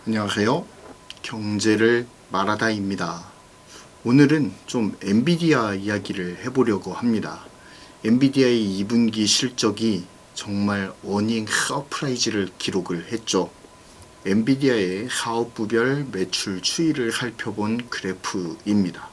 안녕하세요. 경제를 말하다입니다. 오늘은 좀 엔비디아 이야기를 해보려고 합니다. 엔비디아의 2분기 실적이 정말 어닝 서프라이즈를 기록을 했죠. 엔비디아의 사업부별 매출 추이를 살펴본 그래프입니다.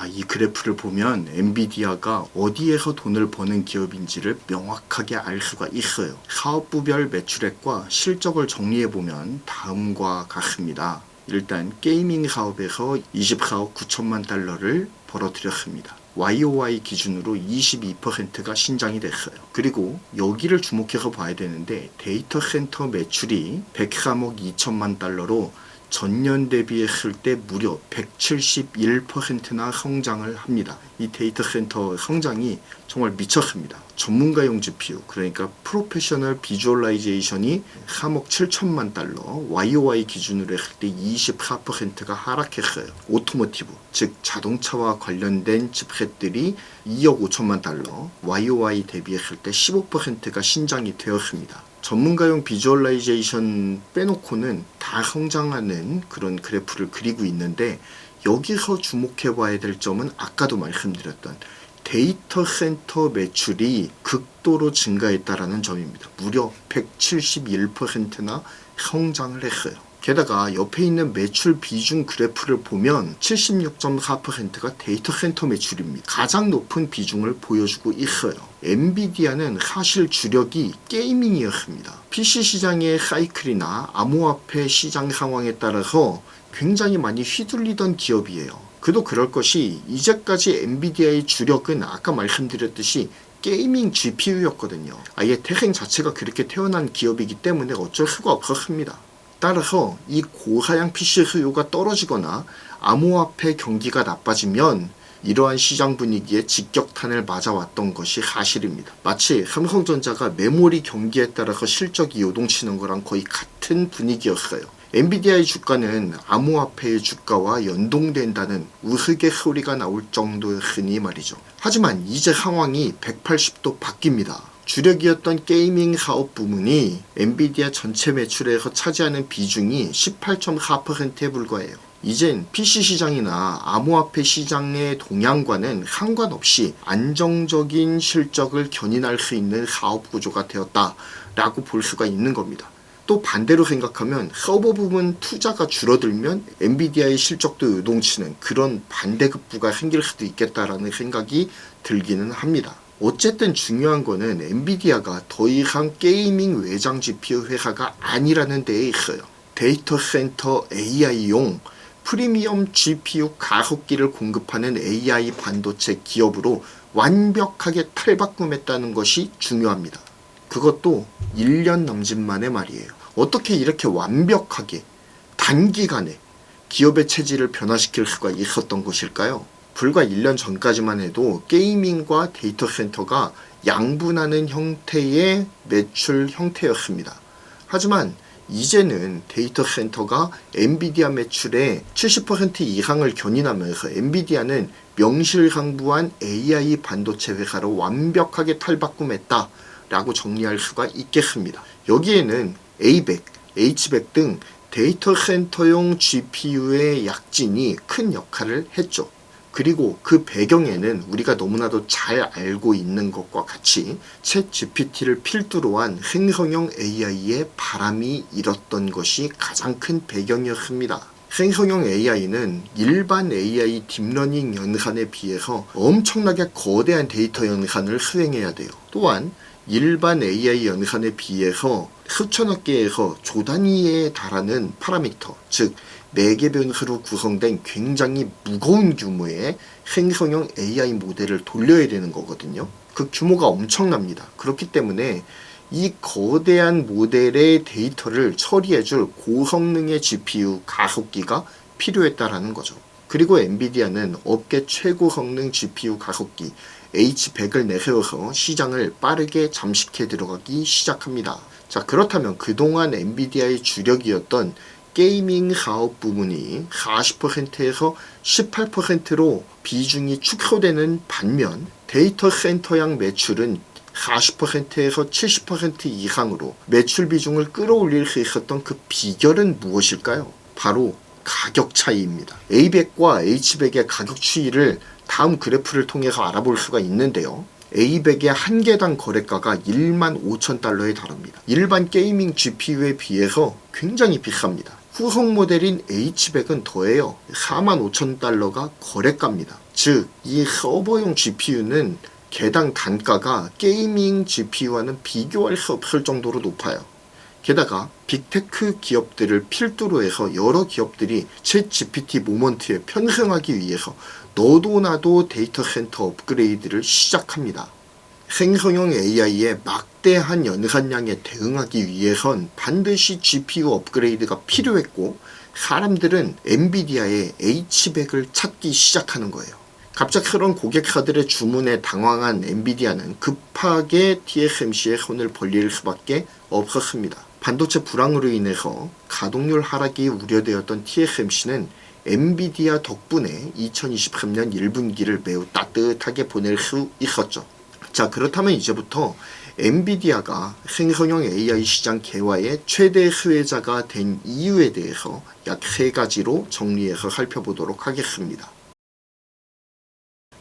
이 그래프를 보면 엔비디아가 어디에서 돈을 버는 기업인지를 명확하게 알 수가 있어요. 사업부별 매출액과 실적을 정리해보면 다음과 같습니다. 일단 게이밍 사업에서 24억 9천만 달러를 벌어들였습니다. YOY 기준으로 22%가 신장이 됐어요. 그리고 여기를 주목해서 봐야 되는데 데이터 센터 매출이 103억 2천만 달러로 전년 대비했을 때 무려 171%나 성장을 합니다. 이 데이터 센터 성장이 정말 미쳤습니다. 전문가용 GPU, 그러니까 프로페셔널 비주얼라이제이션이 3억 7천만 달러, YOY 기준으로 했을 때 24%가 하락했어요. 오토모티브, 즉 자동차와 관련된 칩셋들이 2억 5천만 달러, YOY 대비했을 때 15%가 신장이 되었습니다. 전문가용 비주얼라이제이션 빼놓고는 다 성장하는 그런 그래프를 그리고 있는데, 여기서 주목해 봐야 될 점은 아까도 말씀드렸던 데이터 센터 매출이 극도로 증가했다라는 점입니다. 무려 171%나 성장을 했어요. 게다가 옆에 있는 매출 비중 그래프를 보면 76.4%가 데이터 센터 매출입니다. 가장 높은 비중을 보여주고 있어요. 엔비디아는 사실 주력이 게이밍이었습니다. PC 시장의 사이클이나 암호화폐 시장 상황에 따라서 굉장히 많이 휘둘리던 기업이에요. 그도 그럴 것이 이제까지 엔비디아의 주력은 아까 말씀드렸듯이 게이밍 GPU였거든요. 아예 태생 자체가 그렇게 태어난 기업이기 때문에 어쩔 수가 없었습니다. 따라서 이 고사양 PC 수요가 떨어지거나 암호화폐 경기가 나빠지면 이러한 시장 분위기에 직격탄을 맞아왔던 것이 사실입니다. 마치 삼성전자가 메모리 경기에 따라서 실적이 요동치는 거랑 거의 같은 분위기였어요. 엔비디아의 주가는 암호화폐의 주가와 연동된다는 우스갯소리가 나올 정도였으니 말이죠. 하지만 이제 상황이 180도 바뀝니다. 주력이었던 게이밍 사업 부문이 엔비디아 전체 매출에서 차지하는 비중이 18.4%에 불과해요. 이젠 PC 시장이나 암호화폐 시장의 동향과는 상관없이 안정적인 실적을 견인할 수 있는 사업 구조가 되었다라고 볼 수가 있는 겁니다. 또 반대로 생각하면 서버 부분 투자가 줄어들면 엔비디아의 실적도 요동치는 그런 반대급부가 생길 수도 있겠다라는 생각이 들기는 합니다. 어쨌든 중요한 거는 엔비디아가 더 이상 게이밍 외장 GPU 회사가 아니라는 데에 있어요. 데이터 센터 AI용 프리미엄 GPU 가속기를 공급하는 AI 반도체 기업으로 완벽하게 탈바꿈했다는 것이 중요합니다. 그것도 1년 남짓 만에 말이에요. 어떻게 이렇게 완벽하게 단기간에 기업의 체질을 변화시킬 수가 있었던 것일까요? 불과 1년 전까지만 해도 게이밍과 데이터 센터가 양분하는 형태의 매출 형태였습니다. 하지만 이제는 데이터 센터가 엔비디아 매출의 70% 이상을 견인하면서 엔비디아는 명실상부한 AI 반도체 회사로 완벽하게 탈바꿈했다 라고 정리할 수가 있겠습니다. 여기에는 A100, H100 등 데이터 센터용 GPU의 약진이 큰 역할을 했죠. 그리고 그 배경에는 우리가 너무나도 잘 알고 있는 것과 같이 챗 GPT를 필두로 한 생성형 AI의 바람이 일었던 것이 가장 큰 배경이었습니다. 생성형 AI는 일반 AI 딥러닝 연산에 비해서 엄청나게 거대한 데이터 연산을 수행해야 돼요. 또한 일반 AI 연산에 비해서 수천억 개에서 조 단위에 달하는 파라미터, 즉 매개 변수로 구성된 굉장히 무거운 규모의 생성형 AI 모델을 돌려야 되는 거거든요. 그 규모가 엄청납니다. 그렇기 때문에 이 거대한 모델의 데이터를 처리해줄 고성능의 GPU 가속기가 필요했다라는 거죠. 그리고 엔비디아는 업계 최고 성능 GPU 가속기 H100을 내세워서 시장을 빠르게 잠식해 들어가기 시작합니다. 자, 그렇다면 그동안 엔비디아의 주력이었던 게이밍 사업 부문이 40%에서 18%로 비중이 축소되는 반면 데이터 센터양 매출은 40%에서 70% 이상으로 매출 비중을 끌어올릴 수 있었던 그 비결은 무엇일까요? 바로 가격 차이입니다. A100과 H100의 가격 추이를 다음 그래프를 통해서 알아볼 수가 있는데요. A100의 한 개당 거래가가 15,000달러에 달합니다. 일반 게이밍 GPU에 비해서 굉장히 비쌉니다. 후속 모델인 H100은 더해요. 45,000달러가 거래가입니다. 즉, 이 서버용 GPU는 개당 단가가 게이밍 GPU와는 비교할 수 없을 정도로 높아요. 게다가 빅테크 기업들을 필두로 해서 여러 기업들이 챗 GPT 모먼트에 편승하기 위해서 너도 나도 데이터 센터 업그레이드를 시작합니다. 생성형 AI의 막대한 연산량에 대응하기 위해선 반드시 GPU 업그레이드가 필요했고 사람들은 엔비디아의 H100을 찾기 시작하는 거예요. 갑작스런 고객사들의 주문에 당황한 엔비디아는 급하게 TSMC의 손을 벌릴 수밖에 없었습니다. 반도체 불황으로 인해서 가동률 하락이 우려되었던 TSMC는 엔비디아 덕분에 2023년 1분기를 매우 따뜻하게 보낼 수 있었죠. 자, 그렇다면 이제부터 엔비디아가 생성형 AI 시장 개화의 최대 수혜자가 된 이유에 대해서 약 3가지로 정리해서 살펴보도록 하겠습니다.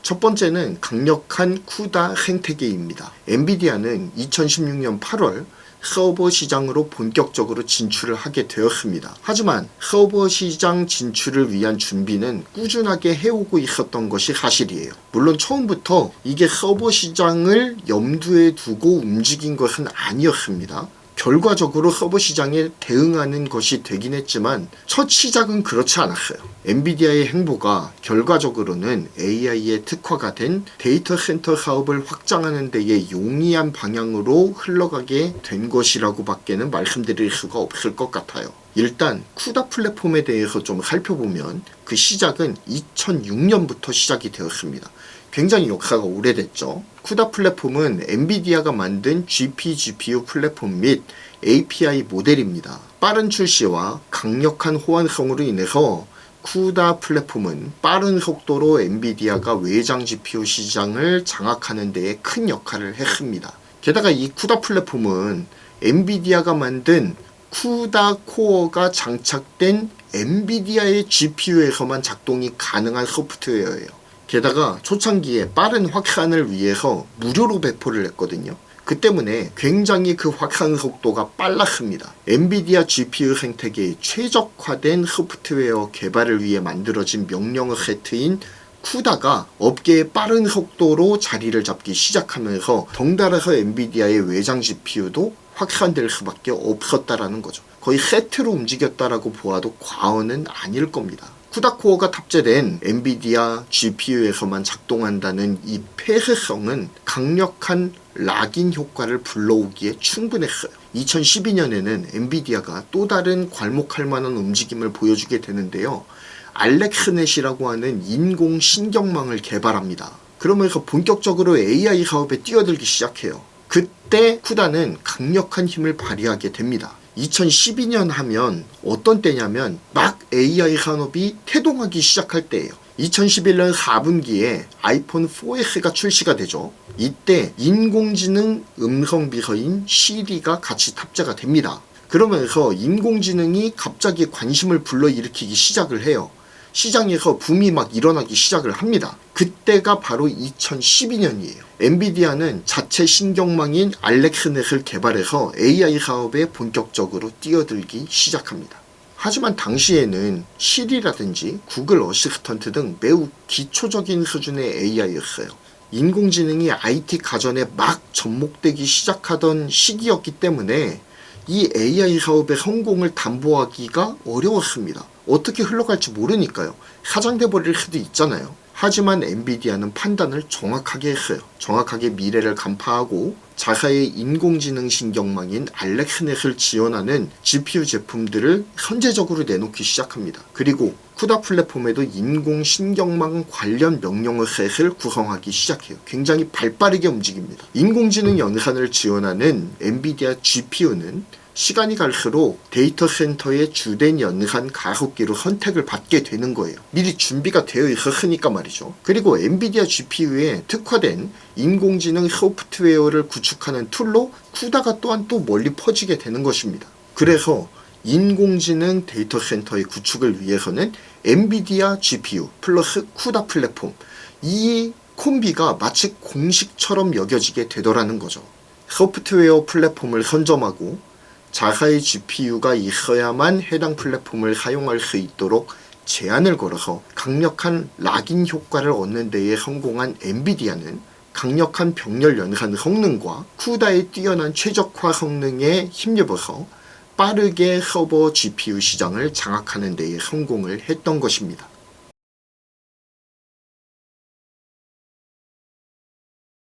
첫 번째는 강력한 쿠다 생태계입니다. 엔비디아는 2016년 8월 서버 시장으로 본격적으로 진출을 하게 되었습니다. 하지만 서버 시장 진출을 위한 준비는 꾸준하게 해오고 있었던 것이 사실이에요. 물론 처음부터 이게 서버 시장을 염두에 두고 움직인 것은 아니었습니다. 결과적으로 서버 시장에 대응하는 것이 되긴 했지만 첫 시작은 그렇지 않았어요. 엔비디아의 행보가 결과적으로는 AI에 특화가 된 데이터 센터 사업을 확장하는 데에 용이한 방향으로 흘러가게 된 것이라고 밖에는 말씀드릴 수가 없을 것 같아요. 일단 쿠다 플랫폼에 대해서 좀 살펴보면 그 시작은 2006년부터 시작이 되었습니다. 굉장히 역사가 오래됐죠. 쿠다 플랫폼은 엔비디아가 만든 GPGPU 플랫폼 및 API 모델입니다. 빠른 출시와 강력한 호환성으로 인해서 쿠다 플랫폼은 빠른 속도로 엔비디아가 외장 GPU 시장을 장악하는 데에 큰 역할을 했습니다. 게다가 이 쿠다 플랫폼은 엔비디아가 만든 쿠다 코어가 장착된 엔비디아의 GPU에서만 작동이 가능한 소프트웨어예요. 게다가 초창기에 빠른 확산을 위해서 무료로 배포를 했거든요. 그 때문에 굉장히 그 확산 속도가 빨랐습니다. 엔비디아 GPU 생태계의 최적화된 소프트웨어 개발을 위해 만들어진 명령어 세트인 쿠다가 업계의 빠른 속도로 자리를 잡기 시작하면서 덩달아서 엔비디아의 외장 GPU도 확산될 수밖에 없었다라는 거죠. 거의 세트로 움직였다라고 보아도 과언은 아닐 겁니다. 쿠다 코어가 탑재된 엔비디아 GPU에서만 작동한다는 이 폐쇄성은 강력한 락인 효과를 불러오기에 충분했어요. 2012년에는 엔비디아가 또 다른 괄목할 만한 움직임을 보여주게 되는데요. 알렉스넷이라고 하는 인공신경망을 개발합니다. 그러면서 본격적으로 AI 사업에 뛰어들기 시작해요. 그때 쿠다는 강력한 힘을 발휘하게 됩니다. 2012년 하면 어떤 때냐면 막 AI 산업이 태동하기 시작할 때예요. 2011년 4분기에 아이폰 4S가 출시가 되죠. 이때 인공지능 음성 비서인 시리가 같이 탑재가 됩니다. 그러면서 인공지능이 갑자기 관심을 불러일으키기 시작을 해요. 시장에서 붐이 막 일어나기 시작을 합니다. 그때가 바로 2012년이에요. 엔비디아는 자체 신경망인 알렉스넷을 개발해서 AI 사업에 본격적으로 뛰어들기 시작합니다. 하지만 당시에는 시리라든지 구글 어시스턴트 등 매우 기초적인 수준의 AI였어요. 인공지능이 IT 가전에 막 접목되기 시작하던 시기였기 때문에 이 AI 사업의 성공을 담보하기가 어려웠습니다. 어떻게 흘러갈지 모르니까요. 사장돼 버릴 수도 있잖아요. 하지만 엔비디아는 판단을 정확하게 했어요. 정확하게 미래를 간파하고 자사의 인공지능 신경망인 알렉스넷을 지원하는 GPU 제품들을 선제적으로 내놓기 시작합니다. 그리고 쿠다 플랫폼에도 인공신경망 관련 명령어 셋을 구성하기 시작해요. 굉장히 발빠르게 움직입니다. 인공지능 연산을 지원하는 엔비디아 GPU는 시간이 갈수록 데이터 센터의 주된 연산 가속기로 선택을 받게 되는 거예요. 미리 준비가 되어 있었으니까 말이죠. 그리고 엔비디아 GPU에 특화된 인공지능 소프트웨어를 구축하는 툴로 쿠다가 또한 또 멀리 퍼지게 되는 것입니다. 그래서 인공지능 데이터 센터의 구축을 위해서는 엔비디아 GPU 플러스 쿠다 플랫폼, 이 콤비가 마치 공식처럼 여겨지게 되더라는 거죠. 소프트웨어 플랫폼을 선점하고 자사의 GPU가 있어야만 해당 플랫폼을 사용할 수 있도록 제한을 걸어서 강력한 락인 효과를 얻는 데에 성공한 엔비디아는 강력한 병렬 연산 성능과 쿠다의 뛰어난 최적화 성능에 힘입어서 빠르게 서버 GPU 시장을 장악하는 데에 성공을 했던 것입니다.